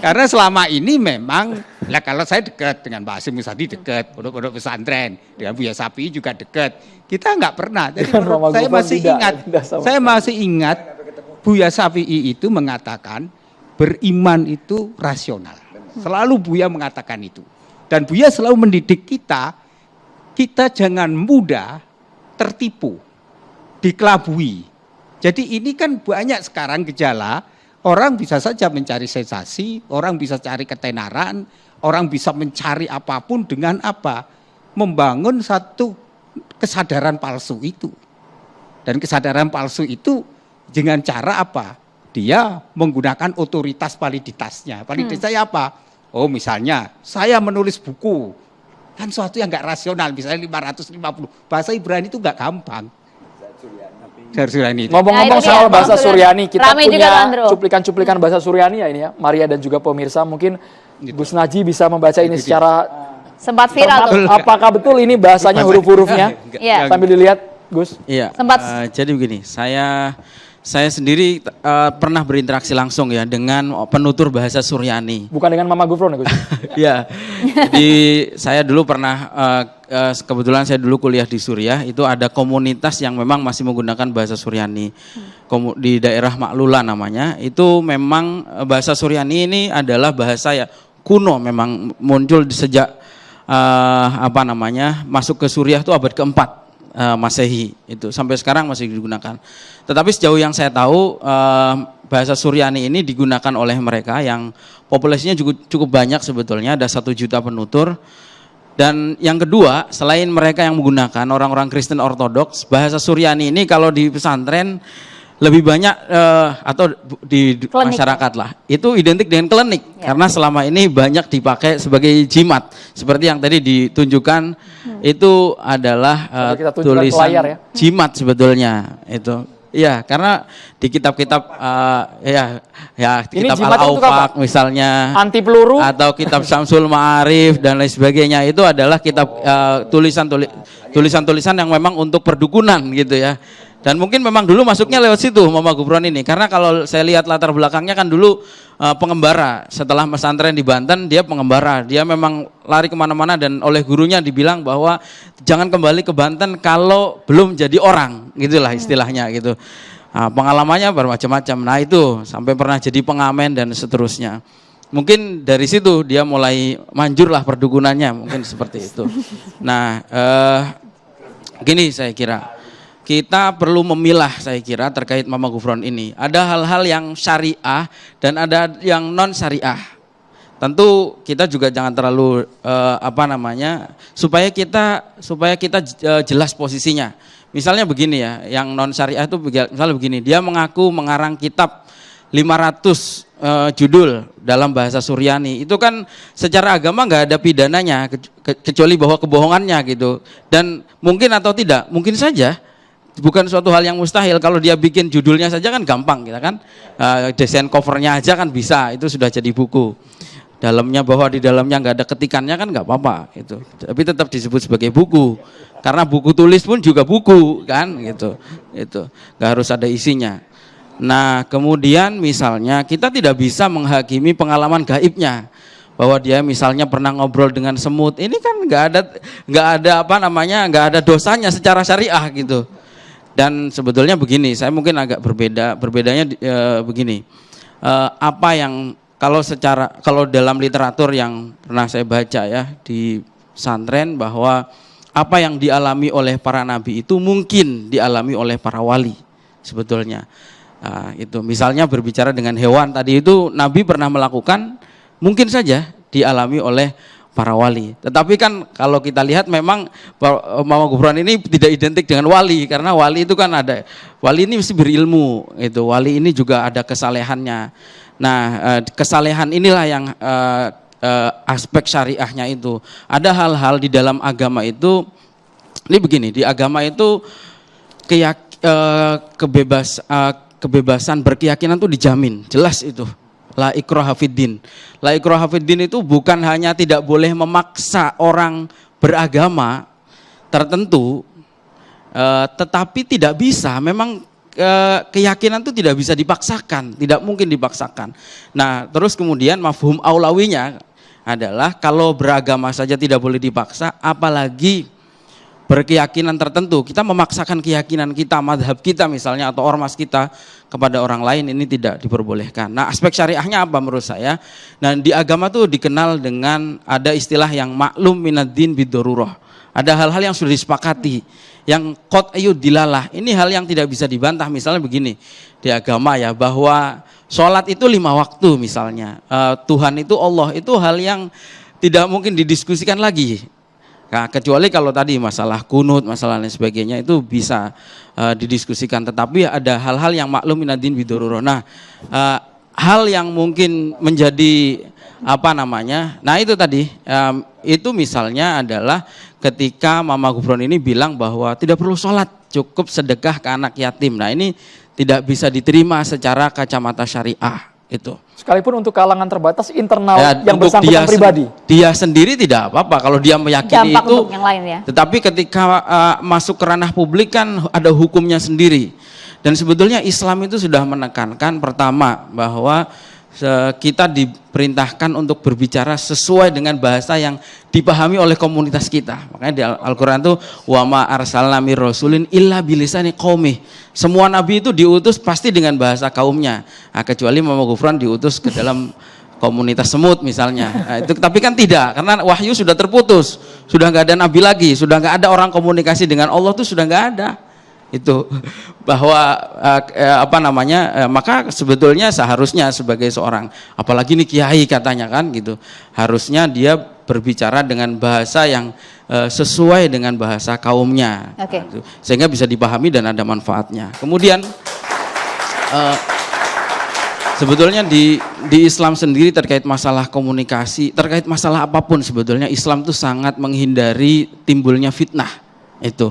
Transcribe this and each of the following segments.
Karena selama ini memang, lah kalau saya dekat dengan Mbak Hasim Musadi dekat, pondok-pondok pesantren, dengan Buya Sapi juga dekat. Kita nggak pernah. Jadi saya masih ingat Buya Safi'i itu mengatakan beriman itu rasional. Selalu Buya mengatakan itu. Dan Buya selalu mendidik kita jangan mudah tertipu, dikelabui. Jadi ini kan banyak sekarang gejala, orang bisa saja mencari sensasi, orang bisa cari ketenaran, orang bisa mencari apapun dengan apa? Membangun satu kesadaran palsu itu. Dan kesadaran palsu itu dengan cara apa? Dia menggunakan otoritas validitasnya. Validitasnya apa? Oh misalnya, saya menulis buku, kan suatu yang nggak rasional, misalnya 550. Bahasa Ibrani itu nggak gampang. Ngomong-ngomong soal bahasa Suryani, kita punya cuplikan-cuplikan bahasa Suryani ya ini ya, Maria dan juga pemirsa. Mungkin Gus Naji bisa membaca ini secara sempat viral tuh. Apakah betul ini bahasanya huruf-hurufnya? Sambil dilihat, Gus. Iya. Jadi begini, saya sendiri pernah berinteraksi langsung ya dengan penutur bahasa Suryani. Bukan dengan Mama Gufron ya Gus? Iya, jadi saya dulu pernah, kebetulan saya dulu kuliah di Suriah, itu ada komunitas yang memang masih menggunakan bahasa Suryani. Di daerah Maklula namanya, itu memang bahasa Suryani ini adalah bahasa ya kuno, memang muncul sejak masuk ke Suriah itu abad keempat. Masehi itu sampai sekarang masih digunakan. Tetapi sejauh yang saya tahu bahasa Suryani ini digunakan oleh mereka yang populasinya cukup banyak sebetulnya, ada 1 juta penutur. Dan yang kedua, selain mereka yang menggunakan orang-orang Kristen Ortodoks, bahasa Suryani ini kalau di pesantren lebih banyak atau di klinik, masyarakat lah, itu identik dengan klinik karena selama ini banyak dipakai sebagai jimat seperti yang tadi ditunjukkan itu adalah tulisan jimat sebetulnya itu ya, karena di kitab-kitab kitab Al-Awfaq misalnya anti peluru atau kitab Syamsul Ma'arif dan lain sebagainya, itu adalah kitab tulisan-tulisan yang memang untuk perdukunan gitu ya. Dan mungkin memang dulu masuknya lewat situ Mama Gufron ini, karena kalau saya lihat latar belakangnya kan dulu pengembara. Setelah pesantren di Banten dia pengembara, dia memang lari kemana-mana dan oleh gurunya dibilang bahwa jangan kembali ke Banten kalau belum jadi orang, gitulah istilahnya gitu. Pengalamannya bermacam-macam. Nah itu sampai pernah jadi pengamen dan seterusnya. Mungkin dari situ dia mulai manjurlah perdukunannya, mungkin seperti itu. Nah gini saya kira. Kita perlu memilah saya kira terkait Mama Gufron ini. Ada hal-hal yang syariah dan ada yang non syariah. Tentu kita juga jangan terlalu supaya kita jelas posisinya. Misalnya begini ya, yang non syariah itu misalnya begini, dia mengaku mengarang kitab 500 judul dalam bahasa Suryani. Itu kan secara agama nggak ada pidananya kecuali bahwa kebohongannya gitu. Dan mungkin atau tidak, mungkin saja. Bukan suatu hal yang mustahil, kalau dia bikin judulnya saja kan gampang kita kan, desain covernya aja kan bisa, itu sudah jadi buku. Dalamnya bahwa di dalamnya nggak ada ketikannya kan nggak apa-apa itu, tapi tetap disebut sebagai buku, karena buku tulis pun juga buku kan gitu, itu nggak harus ada isinya. Nah kemudian misalnya kita tidak bisa menghakimi pengalaman gaibnya, bahwa dia misalnya pernah ngobrol dengan semut, ini kan nggak ada dosanya secara syariah gitu. Dan sebetulnya begini, saya mungkin agak berbedanya begini, apa yang kalau dalam literatur yang pernah saya baca ya di pesantren, bahwa apa yang dialami oleh para nabi itu mungkin dialami oleh para wali sebetulnya. Itu misalnya berbicara dengan hewan tadi, itu nabi pernah melakukan, mungkin saja dialami oleh para wali. Tetapi kan kalau kita lihat memang Mama Gufron ini tidak identik dengan wali, karena wali itu kan wali ini mesti berilmu, itu wali ini juga ada kesalehannya. Nah kesalehan inilah yang aspek syariahnya itu. Ada hal-hal di dalam agama itu, ini begini, di agama itu kebebasan berkeyakinan itu dijamin, jelas itu. La ikraha fiddin. La ikraha fiddin itu bukan hanya tidak boleh memaksa orang beragama tertentu, tetapi tidak bisa, memang keyakinan itu tidak bisa dipaksakan, tidak mungkin dipaksakan. Nah, terus kemudian mafhum aulawinya adalah kalau beragama saja tidak boleh dipaksa, apalagi berkeyakinan tertentu. Kita memaksakan keyakinan kita, madhab kita misalnya, atau ormas kita kepada orang lain, ini tidak diperbolehkan. Nah, aspek syariahnya apa menurut saya? Nah, di agama tuh dikenal dengan ada istilah yang maklum minad-din bid-darurah. Ada hal-hal yang sudah disepakati, yang qat'iyyu dilalah. Ini hal yang tidak bisa dibantah. Misalnya begini, di agama ya, bahwa sholat itu 5 waktu misalnya. Tuhan itu Allah, itu hal yang tidak mungkin didiskusikan lagi. Nah, kecuali kalau tadi masalah kunut, masalah lain sebagainya itu bisa didiskusikan. Tetapi ada hal-hal yang maklum minad-din bid-darurah. Nah, hal yang mungkin menjadi nah itu tadi, itu misalnya adalah ketika Mama Gufron ini bilang bahwa tidak perlu sholat, cukup sedekah ke anak yatim. Nah, ini tidak bisa diterima secara kacamata syariah itu. Sekalipun untuk kalangan terbatas internal yang bersangkutan pribadi. Dia sendiri tidak apa-apa kalau dia meyakini dampak itu. Untuk yang lain ya. Tetapi ketika masuk ke ranah publik kan ada hukumnya sendiri. Dan sebetulnya Islam itu sudah menekankan pertama bahwa kita diperintahkan untuk berbicara sesuai dengan bahasa yang dipahami oleh komunitas kita. Makanya di Al-Quran itu wa ma arsalna mir rasulin illa bilisani qaumih. Semua nabi itu diutus pasti dengan bahasa kaumnya. Nah, kecuali Mama Gufron diutus ke dalam komunitas semut misalnya. Nah, itu tapi kan tidak, karena wahyu sudah terputus, sudah nggak ada nabi lagi, sudah nggak ada orang komunikasi dengan Allah tuh sudah nggak ada. Itu bahwa maka sebetulnya seharusnya sebagai seorang, apalagi ini kiai katanya kan gitu, harusnya dia berbicara dengan bahasa yang sesuai dengan bahasa kaumnya, gitu, sehingga bisa dipahami dan ada manfaatnya. Kemudian sebetulnya di Islam sendiri terkait masalah komunikasi, terkait masalah apapun sebetulnya Islam tuh sangat menghindari timbulnya fitnah itu.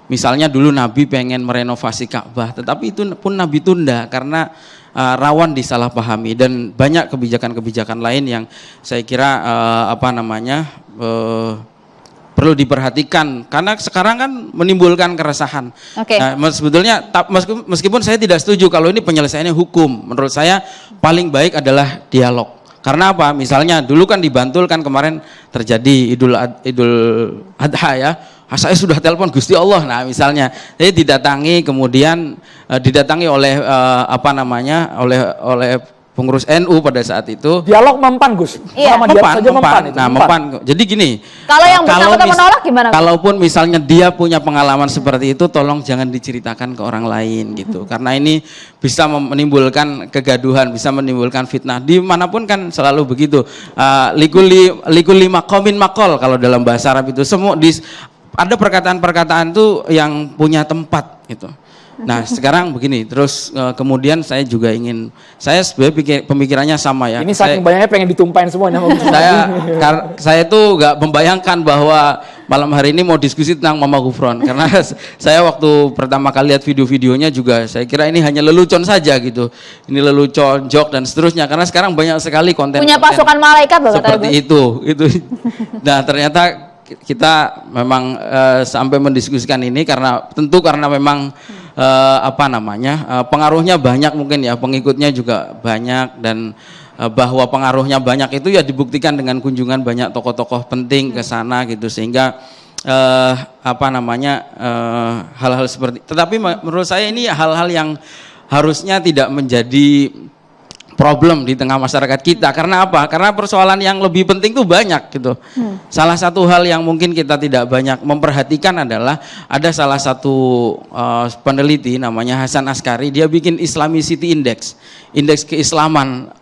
Misalnya dulu Nabi pengen merenovasi Ka'bah, tetapi itu pun Nabi tunda karena rawan disalahpahami, dan banyak kebijakan-kebijakan lain yang saya kira perlu diperhatikan karena sekarang kan menimbulkan keresahan. Nah, sebetulnya meskipun saya tidak setuju kalau ini penyelesaiannya hukum, menurut saya paling baik adalah dialog. Karena apa? Misalnya dulu kan di Bantul kan kemarin terjadi Idul Adha ya. Saya sudah telepon Gusti Allah, nah misalnya, saya didatangi kemudian didatangi oleh oleh pengurus NU pada saat itu. Dialog mempan, Gus. Iya. Mempan. Nah, mempan. Jadi gini. Kalau yang bersangkutan menolak gimana? Kalaupun misalnya dia punya pengalaman seperti itu, tolong jangan diceritakan ke orang lain gitu. Karena ini bisa menimbulkan kegaduhan, bisa menimbulkan fitnah. Dimanapun kan selalu begitu. Likuli maqamin maqal kalau dalam bahasa Arab itu semua ada perkataan-perkataan itu yang punya tempat gitu. Nah, sekarang begini, terus kemudian saya juga saya sebenarnya pemikirannya sama ya. Ini saking banyaknya pengen ditumpahin semuanya. Saya tuh nggak membayangkan bahwa malam hari ini mau diskusi tentang Mama Gufron, karena saya waktu pertama kali lihat video-videonya juga saya kira ini hanya lelucon saja gitu. Ini lelucon, jok dan seterusnya, karena sekarang banyak sekali konten punya pasukan malaikat loh seperti itu. Nah, ternyata kita memang sampai mendiskusikan ini karena memang pengaruhnya banyak mungkin ya, pengikutnya juga banyak, dan bahwa pengaruhnya banyak itu ya dibuktikan dengan kunjungan banyak tokoh-tokoh penting ke sana gitu, sehingga hal-hal seperti. Tetapi menurut saya ini hal-hal yang harusnya tidak menjadi problem di tengah masyarakat kita. Karena apa? Karena persoalan yang lebih penting itu banyak gitu. Salah satu hal yang mungkin kita tidak banyak memperhatikan adalah ada salah satu peneliti namanya Hasan Askari, dia bikin Islamicity Index, indeks keislaman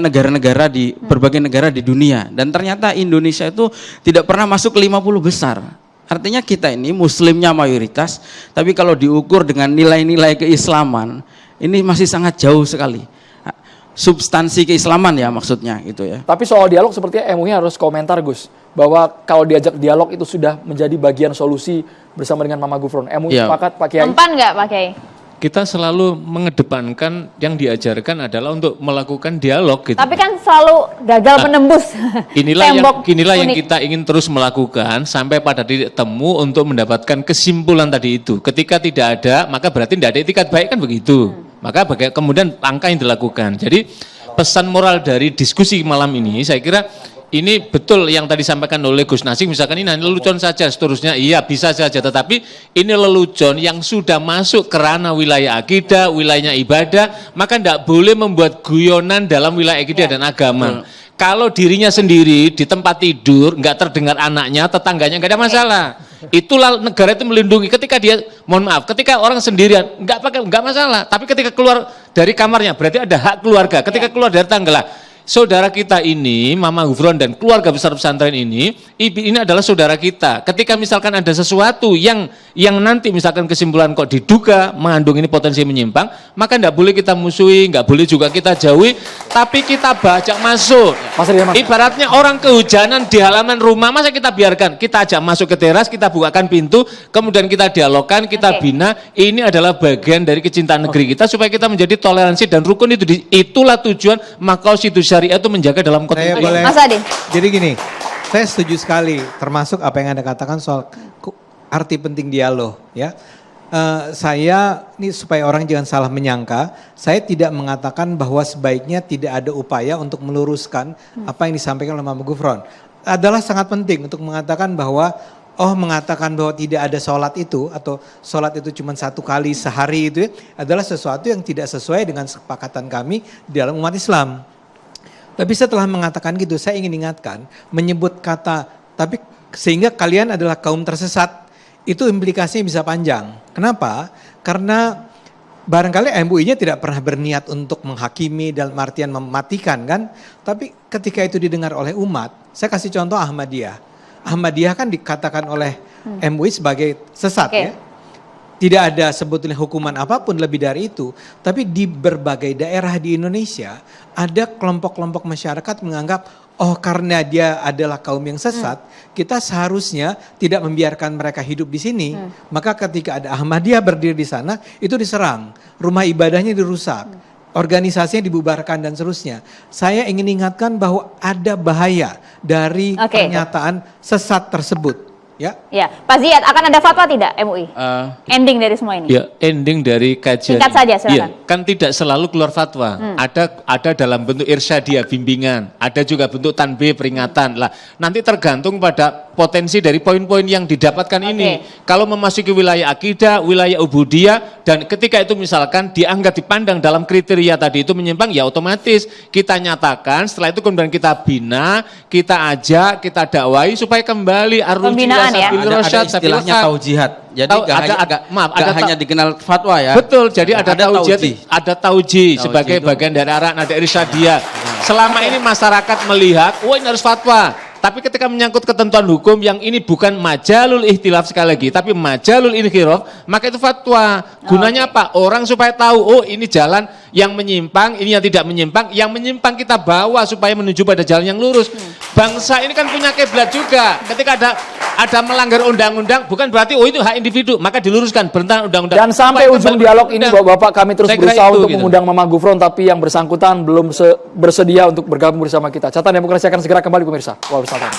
negara-negara di berbagai negara di dunia, dan ternyata Indonesia itu tidak pernah masuk ke 50 besar. Artinya kita ini muslimnya mayoritas, tapi kalau diukur dengan nilai-nilai keislaman ini masih sangat jauh sekali. Substansi keislaman ya maksudnya gitu ya. Tapi soal dialog sepertinya MUI harus komentar, Gus, bahwa kalau diajak dialog itu sudah menjadi bagian solusi bersama dengan Mama Gufron. MUI sepakat, Pak Kiai? Mempan nggak Pak Kiai? kita selalu mengedepankan yang diajarkan adalah untuk melakukan dialog gitu. Tapi kan selalu gagal menembus tembok inilah yang unik. kita ingin terus melakukan sampai pada titik temu untuk mendapatkan kesimpulan tadi itu. Ketika tidak ada, maka berarti tidak ada etikat baik kan begitu. Maka kemudian langkah yang dilakukan. Jadi pesan moral dari diskusi malam ini saya kira ini betul yang tadi disampaikan oleh Gus Nasik, misalkan ini hanya lelucon saja, seterusnya iya bisa saja, tetapi ini lelucon yang sudah masuk ke ranah wilayah akidah, wilayahnya ibadah, maka tidak boleh membuat guyonan dalam wilayah akidah dan agama. Kalau dirinya sendiri di tempat tidur, nggak terdengar anaknya, tetangganya nggak ada masalah. Itulah negara itu melindungi. Ketika dia, mohon maaf, ketika orang sendirian nggak masalah. Tapi ketika keluar dari kamarnya, berarti ada hak keluarga. Ketika keluar dari tangga, saudara kita ini, Mama Gufron dan keluarga besar pesantren ini adalah saudara kita. Ketika misalkan ada sesuatu yang nanti misalkan kesimpulan kok diduga mengandung ini potensi menyimpang, maka tidak boleh kita musuhi, nggak boleh juga kita jauhi, tapi kita bajak masuk. Ibaratnya orang kehujanan di halaman rumah, masa kita biarkan? Kita ajak masuk ke teras, kita bukakan pintu, kemudian kita dialogkan, kita bina. Ini adalah bagian dari kecintaan negeri kita supaya kita menjadi toleransi dan rukun itu. Itulah tujuan Maqasidus Syariah itu menjaga dalam konteks. Mas Adi. Jadi gini, saya setuju sekali, termasuk apa yang Anda katakan soal arti penting dialog, ya. Saya ini supaya orang jangan salah menyangka, saya tidak mengatakan bahwa sebaiknya tidak ada upaya untuk meluruskan apa yang disampaikan oleh Mama Gufron. Adalah sangat penting untuk mengatakan bahwa mengatakan bahwa tidak ada sholat itu atau sholat itu cuma satu kali sehari itu adalah sesuatu yang tidak sesuai dengan kesepakatan kami di dalam umat Islam. Tapi setelah mengatakan gitu, saya ingin ingatkan, menyebut kata, tapi sehingga kalian adalah kaum tersesat, itu implikasinya bisa panjang. Kenapa? Karena barangkali MUI-nya tidak pernah berniat untuk menghakimi dalam artian mematikan kan, tapi ketika itu didengar oleh umat, saya kasih contoh Ahmadiyah. Ahmadiyah kan dikatakan oleh MUI sebagai sesat ya. Tidak ada sebetulnya hukuman apapun lebih dari itu. Tapi di berbagai daerah di Indonesia ada kelompok-kelompok masyarakat menganggap karena dia adalah kaum yang sesat, kita seharusnya tidak membiarkan mereka hidup di sini. Maka ketika ada Ahmadiyah berdiri di sana, itu diserang. Rumah ibadahnya dirusak. Organisasinya dibubarkan dan seterusnya. Saya ingin ingatkan bahwa ada bahaya dari pernyataan sesat tersebut. Ya, Pak Ziyad, akan ada fatwa tidak MUI? Ending dari semua ini? Ya, ending dari kajian. Singkat saja, silakan. Ya, kan tidak selalu keluar fatwa. Ada dalam bentuk irsyadiyah bimbingan, ada juga bentuk tanbih peringatan. Lah, nanti tergantung pada potensi dari poin-poin yang didapatkan ini. Kalau memasuki wilayah akidah, wilayah ubudiyah, dan ketika itu misalkan dianggap dipandang dalam kriteria tadi itu menyimpang, ya otomatis kita nyatakan. Setelah itu kemudian kita bina, kita ajak, kita dakwai supaya kembali ada istilahnya taujihat. Jadi nggak hanya dikenal fatwa ya. Betul, jadi ada tauji sebagai bagian dari arah nada irsyadiyah. Selama ini masyarakat melihat, ini harus fatwa. Tapi ketika menyangkut ketentuan hukum yang ini bukan majalul ihtilaf sekali lagi, tapi majalul inhiraf, maka itu fatwa. Gunanya apa? Orang supaya tahu, ini jalan yang menyimpang, ini yang tidak menyimpang. Yang menyimpang kita bawa supaya menuju pada jalan yang lurus. Bangsa ini kan punya kiblat juga. Ketika ada melanggar undang-undang, bukan berarti itu hak individu, maka diluruskan bertentangan undang-undang. Dan sampai ujung dialog ini Bapak-bapak kami terus berusaha untuk mengundang Mama Gufron, tapi yang bersangkutan belum bersedia untuk bergabung bersama kita. Catatan Demokrasi akan segera kembali pemirsa. Bersama.